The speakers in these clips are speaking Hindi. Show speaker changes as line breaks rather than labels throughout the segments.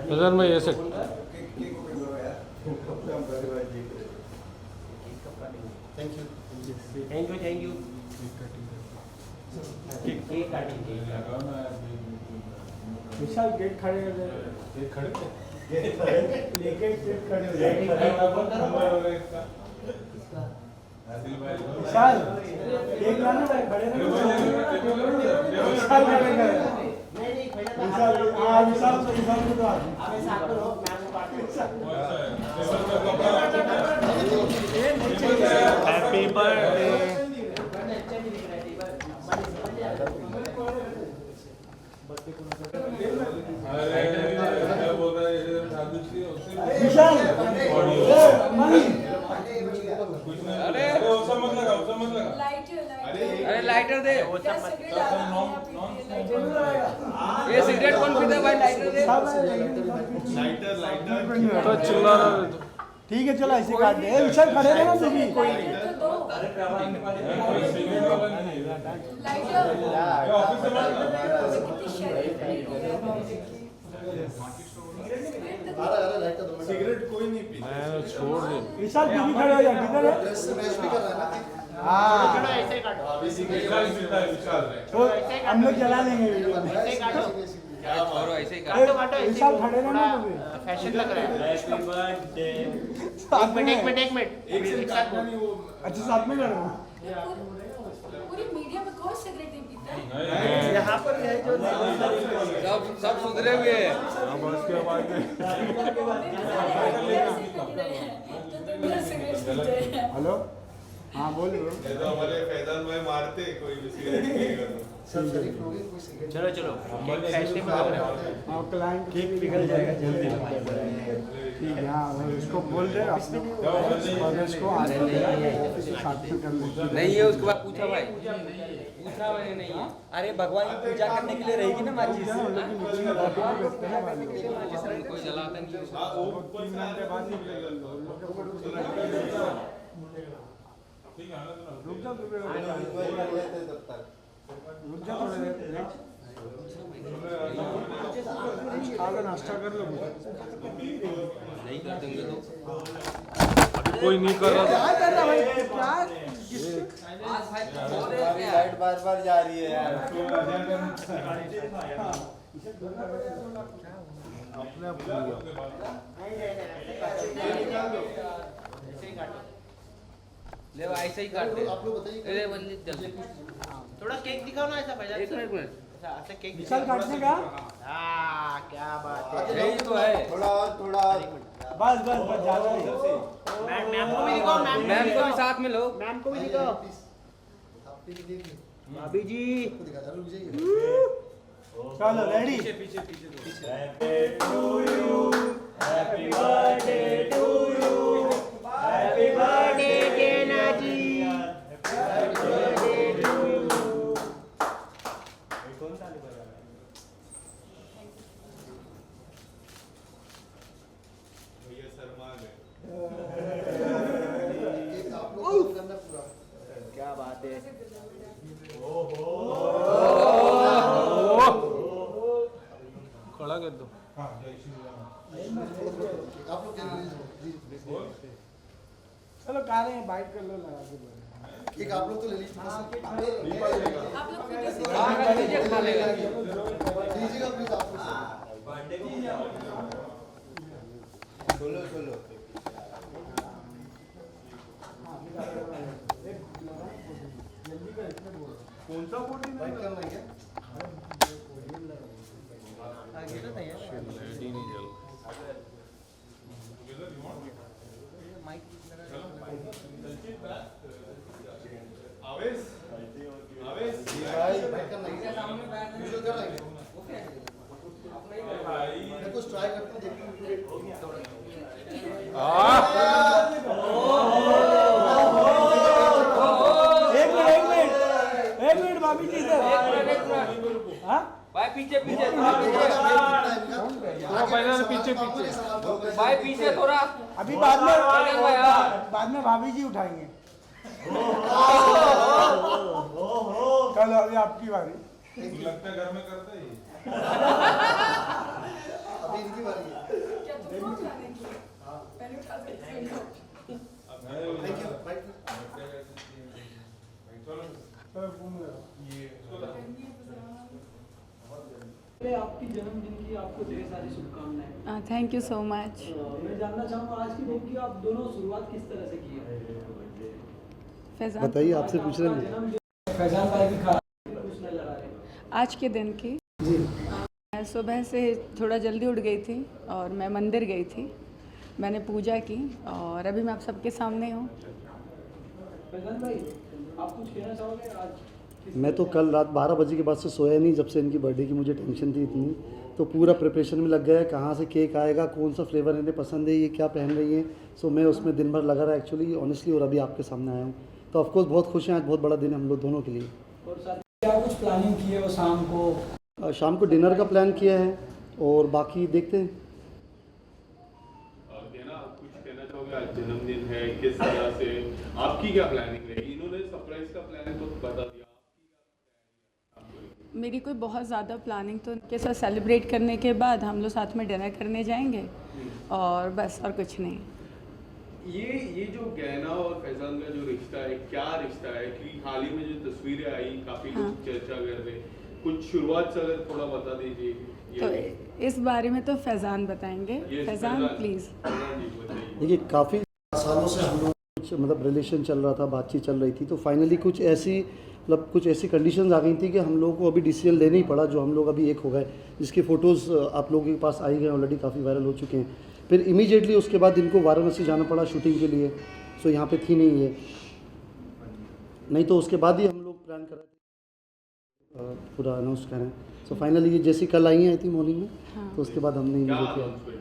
प्रधान भाई ऐसे
थैंक यू केक काटेंगे
विशाल गेट खड़े हो जाए लेके गेट खड़े हो जाए विशाल एक लाना भाई खड़े रहो विशाल खड़े विशाल विशाल को तो अबे साथ में लोग मैम को बात
हैप्पी बर्थडे
विशाल
अरे लाइटर दे ये सिगरेट कौन पीता है भाई लाइटर दे
तो चिल्ला रहा है
ठीक है चलो ऐसे काट दे विशाल खड़े रहना दीदी कोई
सिगरेट कोई नहीं पी
मैं छोड़ दे
विशाल दीदी खड़े हो जाए किधर है
स्मैश भी कर रहा है
हाँ
अभी सिगरेट पीता है विशाल
तो हम लोग चला लेंगे वीडियो
छोड़ो ऐसे ही कर
विशाल खड़े रहना तो
फैशन लग रहा है।
हैप्पी बर्थडे
एक मिनट
एक साथ नहीं वो
अच्छा साथ में कर रहे हो
पूरी मीडिया में कौन सिगरेट नहीं पीता है?
यहाँ पर है जो
सब सुधरे हुए हैं
हाँ बस के बाद में
हेलो हाँ बोलिए
तो हमारे फैजान भाई मारते कोई भी सिगरेट पिएगा
चलो चलो फैशन में लग रहा है।
हाँ क्लाइंट केक पिघल जाएगा जल्दी ठीक है हाँ उसको बोल दे और इसको आने साथ में कर ले
नहीं है उसके बाद पूछा भाई मैंने नहीं है
अरे भगवान की पूजा करने के लिए रहेगी ना माचिस।
कोई जलाता नहीं है
हां वो 3 घंटे बाद निकलेगा ठीक है
रुक जा
तब तक
रुक जा थोड़ी देर आगे नाश्ता कर लो
नहीं कर देंगे तो
कोई नहीं कर रहा
क्या कर रहा भाई क्या
आज भाई बोले क्या
लाइट बार जा रही है यार
अपने आप
ले भाई ऐसे ही काट दे
आप लोग बताइए
अरे बंदी जल्दी
थोड़ा केक दिखाओ ना ऐसा भाई।
एक मिनट
अच्छा ऐसा केक
विशाल काटने का
हाँ क्या बात है।
यही तो है
थोड़ा
बस बस बस ज्यादा नहीं
मैम को भी दिखाओ
मैम को भी साथ में लो
मैम को भी दिखाओ भाभी जी।
चलो ready
happy birthday to you happy birthday Kena ji happy birthday to you.
भैया शर्मा गए
क्या बात है।
खड़ा कर दो
चलो खा रहे हैं बाइट कर लो लगा के बोले
एक आप लोग तो ले लीजिए
आप लोग वीडियो से
हाँ कर लीजिए खा लेगा
लीजिएगा प्लीज आप लोग चलो
कौन सा फोटो
बाइक करना है क्या
रेडी नहीं चल
आवेश आवेश भाई बाइक करना है क्या वीडियो कर रहा है भाई मैं कुछ ट्राई करता हूं देखता हूं
एक मिनट भाभी जी इधर हाँ
भाई पीछे पीछे
थोड़ा
पहले पीछे
भाई पीछे थोड़ा
अभी
भाई
बाद में भाभी जी उठाएंगे चलो अभी आपकी बारी।
लगता है घर में करता ही
अभी इनकी बारी है।
क्या तुम कौन जाने की? पहले उठा सकते हो।
थैंक यू भाई।
चलो
घूम रहे हो।
ये
आपकी जन्मदिन की आपको ढेर सारी शुभकामनाएं।
Thank you so much.
मैं जानना चाहूँगा आज के दिन की आप दोनों शुरुआत किस तरह से की है?
फैजान,
बताइए, आपसे पूछ रहे हैं।
जन्मदिन फैजान भाई की खा कुछ नजर आ रहे हैं।
आज के दिन की मैं सुबह से थोड़ा जल्दी उठ गई थी और मैं मंदिर गई थी। मैंने पूजा की और अभी मैं आप सबके सामने हूँ।
फैजान भाई आप कुछ कहना चाहोगे आज?
मैं तो कल रात 12 बजे के बाद से सोया नहीं, जब से इनकी बर्थडे की मुझे टेंशन थी इतनी। तो पूरा प्रिपरेशन में लग गया है, कहाँ से केक आएगा, कौन सा फ्लेवर इन्हें पसंद है, ये क्या पहन रही है। सो मैं उसमें दिन भर लगा रहा एक्चुअली ऑनेस्टली, और अभी आपके सामने आया हूँ। तो ऑफकोर्स बहुत खुश हैं, आज बहुत बड़ा दिन है हम लोग दोनों के लिए।
और साथ ही क्या कुछ प्लानिंग की है वो शाम को?
शाम को डिनर का प्लान किया है और बाकी देखते हैं।
कुछ कहना चाहोगे? आज जन्मदिन है, किस तरह से आपकी क्या प्लानिंग रहेगी? इन्होंने सरप्राइज का प्लान तो बता दिया,
मेरी कोई बहुत ज़्यादा प्लानिंग तो के साथ सेलिब्रेट करने के बाद हम लोग साथ में डिनर करने जाएंगे और बस, और कुछ नहीं।
ये जो गहना और फैजान का जो रिश्ता है, क्या रिश्ता है? कि हाल ही में जो तस्वीरें आई काफी लोग चर्चा कर रहे, कुछ शुरुआत से अगर थोड़ा बता दीजिए।
तो इस बारे में तो फैजान बताएंगे। फैजान प्लीज़।
देखिए, काफ़ी सालों से हम लोग कुछ मतलब रिलेशन चल रहा था, बातचीत चल रही थी। तो फाइनली कुछ ऐसी कंडीशंस आ गई थी कि हम लोगों को अभी डिसीजन लेना ही पड़ा, जो हम लोग अभी एक हो गए, जिसकी फ़ोटोज़ आप लोगों के पास आई गए ऑलरेडी, काफ़ी वायरल हो चुके हैं। फिर इमीडिएटली उसके बाद इनको वाराणसी जाना पड़ा शूटिंग के लिए। सो यहाँ पे थी नहीं ये, नहीं तो उसके बाद ही हम लोग प्लान कर रहे थे, पूरा अनाउंस करें। सो फाइनली ये जैसी कल आई हैं आई थी मॉर्निंग में, तो उसके बाद हमने इमीडिएटली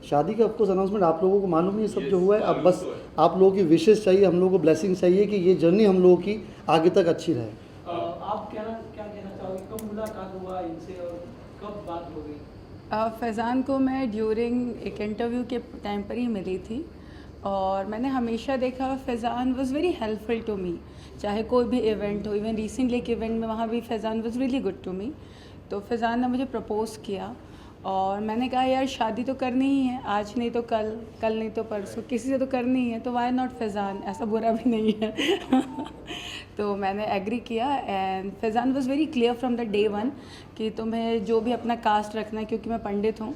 शादी का ऑफकोर्स अनाउंसमेंट आप लोगों को मालूम है सब जो हुआ है। अब बस आप लोगों की विशेष चाहिए, हम लोगों को ब्लेसिंग चाहिए कि ये जर्नी हम लोगों की आगे तक अच्छी रहे।
आप क्या कहना चाहोगे? कब मुलाकात हुआ इनसे और कब बात हो गई?
फैज़ान को मैं ड्यूरिंग एक इंटरव्यू के टाइम पर ही मिली थी और मैंने हमेशा देखा Faizan was very helpful to me, चाहे कोई भी इवेंट हो। इवन रिसेंटली के इवेंट में वहाँ भी Faizan was really good to me. तो फैज़ान ने मुझे प्रपोज़ किया और मैंने कहा यार शादी तो करनी ही है, आज नहीं तो कल, कल नहीं तो परसों, किसी से तो करनी ही है, तो वाई नॉट फैज़ान, ऐसा बुरा भी नहीं है। तो मैंने एग्री किया and Faizan was very clear from the day one कि तुम्हें जो भी अपना कास्ट रखना है, क्योंकि मैं पंडित हूँ,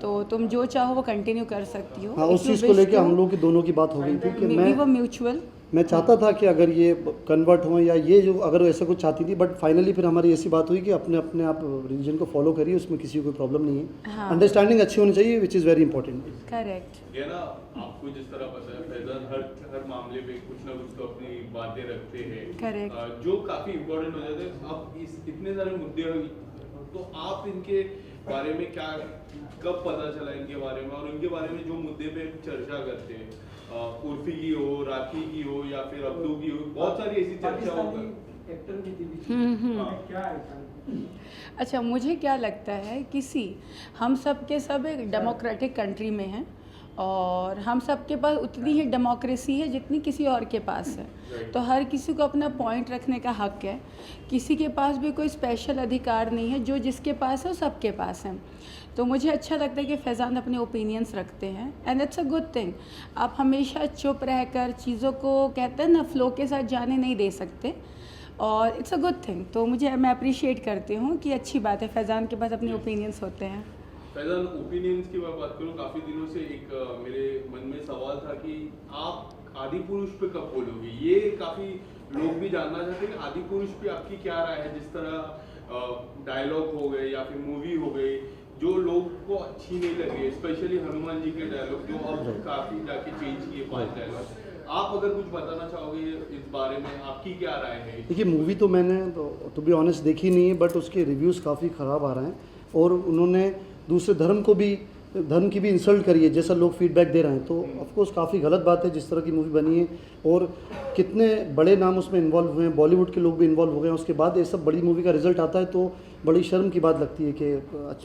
तो तुम जो चाहो वो कंटिन्यू कर सकती हो।
हाँ, उस चीज़ को लेकर हम लोग की दोनों की बात हो गई थी कि मैं चाहता था कि अगर ये कन्वर्ट हो या ये जो अगर ऐसा कुछ चाहती थी, बट फाइनली फिर हमारी ऐसी बात हुई कि अपने आप रिलीजन को फॉलो करिए, उसमें किसी को कोई प्रॉब्लम नहीं है।
हाँ।
अंडरस्टैंडिंग अच्छी होनी चाहिए, which is very important.
Correct.
ये ना आपको जिस तरह पता है फैजान हर मामले में कुछ ना कुछ तो अपनी बातें रखते हैं।
करेक्ट।
जो काफी इम्पोर्टेंट हो जाते हैं। अब इतने सारे मुद्दे तो आप इनके बारे में क्या, कब पता चला इनके बारे में, और इनके बारे में जो मुद्दे पे चर्चा करते हैं, उर्फी की हो, राखी की हो या फिर अब्दू की हो, बहुत सारी ऐसी चर्चा
एक्टर की थी। क्या है?
अच्छा, मुझे क्या लगता है, हम सब के सब एक डेमोक्रेटिक कंट्री में हैं और हम सब के पास उतनी ही डेमोक्रेसी है जितनी किसी और के पास है। तो हर किसी को अपना पॉइंट रखने का हक है, किसी के पास भी कोई स्पेशल अधिकार नहीं है, जो जिसके पास है वो सबके पास है। तो मुझे अच्छा लगता है कि फैज़ान अपने ओपिनियंस रखते हैं and it's a good thing. आप हमेशा चुप रहकर चीज़ों को कहते हैं ना फ्लो के साथ जाने नहीं दे सकते, और इट्स अ गुड थिंग। तो मैं अप्रिशिएट करती हूँ कि अच्छी बात है फैज़ान के पास अपने ओपिनियंस होते हैं।
फैजान, ओपिनियंस की मैं बात करूँ, काफी दिनों से एक मेरे मन में सवाल था कि आप आदि पुरुष पे कब बोलोगे। ये काफी लोग भी जानना चाहते हैं कि आदि पुरुष पे आपकी क्या राय है। जिस तरह डायलॉग हो गए या फिर मूवी हो गई जो लोग को अच्छी नहीं लगी, स्पेशली हनुमान जी के डायलॉग जो अब काफी जाके चेंज किए 5 डायलॉग। आप अगर कुछ बताना चाहोगे इस बारे में, आपकी क्या राय है?
देखिए, मूवी तो मैंने टू बी ऑनेस्ट देखी नहीं है, बट उसके रिव्यूज़ काफ़ी ख़राब आ रहे हैं और उन्होंने दूसरे धर्म की भी इंसल्ट करी है, जैसा लोग फीडबैक दे रहे हैं। तो ऑफकोर्स काफ़ी गलत बात है जिस तरह की मूवी बनी है, और कितने बड़े नाम उसमें इन्वॉल्व हुए हैं, बॉलीवुड के लोग भी इन्वॉल्व हो गए हैं। उसके बाद ये सब बड़ी मूवी का रिजल्ट आता है तो बड़ी शर्म की बात लगती है कि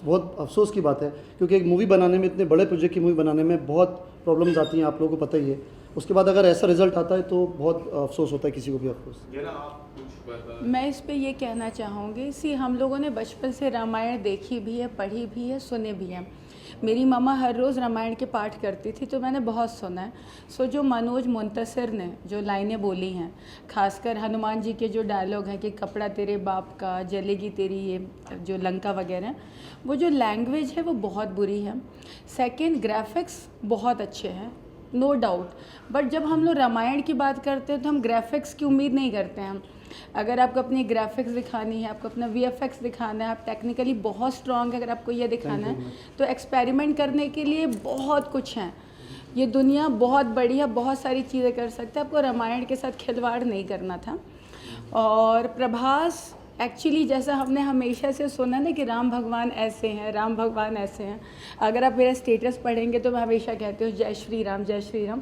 बहुत अफसोस की बात है, क्योंकि एक मूवी बनाने में, इतने बड़े प्रोजेक्ट की मूवी बनाने में बहुत प्रॉब्लम्स आती हैं, आप लोगों को पता ही है। उसके बाद अगर ऐसा रिजल्ट आता है तो बहुत अफसोस होता है किसी को भी। ऑफकोर्स
आप कुछ बता
मैं इस पे ये कहना चाहूँगी सी हम लोगों ने बचपन से रामायण देखी भी है, पढ़ी भी है, सुने भी है। मेरी मम्मा हर रोज़ रामायण के पाठ करती थी तो मैंने बहुत सुना है। सो जो मनोज मुंतसिर ने जो लाइनें बोली हैं, खासकर हनुमान जी के जो डायलॉग हैं कि कपड़ा तेरे बाप का, जलेगी तेरी ये जो लंका वगैरह, वो जो लैंग्वेज है वो बहुत बुरी है। सेकंड, ग्राफिक्स बहुत अच्छे हैं, नो डाउट, बट जब हम लोग रामायण की बात करते हैं तो हम ग्राफिक्स की उम्मीद नहीं करते हैं। अगर आपको अपनी ग्राफिक्स दिखानी है, आपको अपना VFX दिखाना है, आप टेक्निकली बहुत स्ट्रॉन्ग है, अगर आपको ये दिखाना है तो एक्सपेरिमेंट करने के लिए बहुत कुछ है। ये दुनिया बहुत बड़ी है, बहुत सारी चीज़ें कर सकते हैं, आपको रामायण के साथ खिलवाड़ नहीं करना था। और प्रभास एक्चुअली जैसा हमने हमेशा से सुना ना कि राम भगवान ऐसे हैं, राम भगवान ऐसे हैं। अगर आप मेरा स्टेटस पढ़ेंगे तो मैं हमेशा कहती हूँ जय श्री राम, जय श्री राम।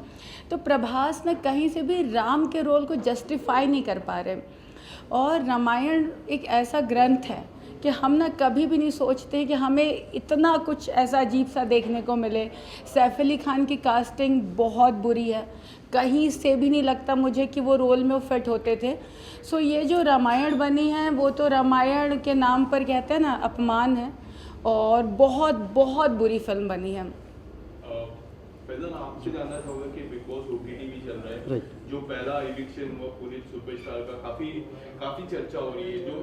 तो प्रभास ने कहीं से भी राम के रोल को जस्टिफाई नहीं कर पा रहे। और रामायण एक ऐसा ग्रंथ है कि हम ना कभी भी नहीं सोचते कि हमें इतना कुछ ऐसा अजीब सा देखने को मिले। सैफ अली खान की कास्टिंग बहुत बुरी है, कहीं से भी नहीं लगता मुझे कि वो रोल में वो फिट होते थे। सो ये जो रामायण बनी है वो तो रामायण के नाम पर कहते हैं ना अपमान है, और बहुत बहुत बुरी फिल्म बनी है।
फैज़ान, आपसे जानना चाहूँगा कि बिग बॉस OTT भी चल रहा है,
Right.
जो पहला इविक्शन हुआ पुनीत सुपरस्टार का काफ़ी चर्चा हो रही है, जो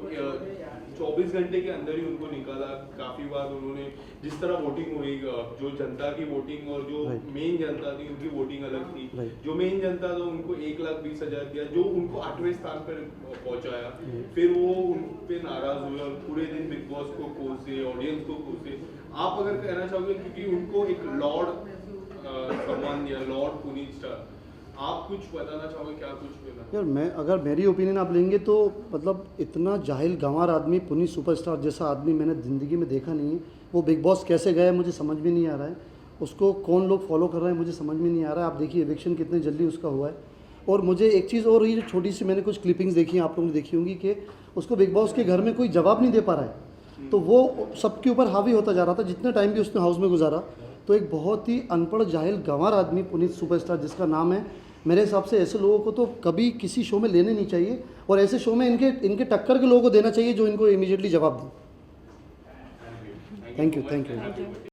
24 घंटे के अंदर ही उनको निकाला। काफ़ी बार उन्होंने जिस तरह वोटिंग हुई, जो जनता की वोटिंग और जो
Right.
मेन जनता थी उनकी वोटिंग अलग थी।
Right.
जो मेन जनता था उनको 1,20,000 दिया, जो उनको 8वें स्थान पर पहुंचाया। फिर वो उन पे नाराज हुए और पूरे दिन बिग बॉस को कोसे, ऑडियंस को कोसे। आप अगर कहना चाहोगे, क्योंकि उनको एक लॉर्ड सम्मान दिया, लॉर्ड पुनीत स्टार, आप कुछ बताना चाहोगे क्या कुछ बोला?
यार मैं अगर मेरी ओपिनियन आप लेंगे तो मतलब इतना जाहिल गंवार आदमी, पुनीत सुपरस्टार जैसा आदमी मैंने ज़िंदगी में देखा नहीं है। वो बिग बॉस कैसे गया मुझे समझ में नहीं आ रहा है, उसको कौन लोग फॉलो कर रहे हैं मुझे समझ में नहीं आ रहा है। आप देखिए इविक्शन कितने जल्दी उसका हुआ है। और मुझे एक चीज़ और, ये छोटी सी मैंने कुछ क्लिपिंग्स देखी हैं, आप लोगों ने देखी होंगी, कि उसको बिग बॉस के घर में कोई जवाब नहीं दे पा रहा है, तो वो सबके ऊपर हावी होता जा रहा था जितने टाइम भी उसने हाउस में गुजारा। तो एक बहुत ही अनपढ़ जाहिल गंवार आदमी पुनीत सुपरस्टार जिसका नाम है, मेरे हिसाब से ऐसे लोगों को तो कभी किसी शो में लेने नहीं चाहिए, और ऐसे शो में इनके टक्कर के लोगों को देना चाहिए जो इनको इमीडिएटली जवाब दें। Thank you.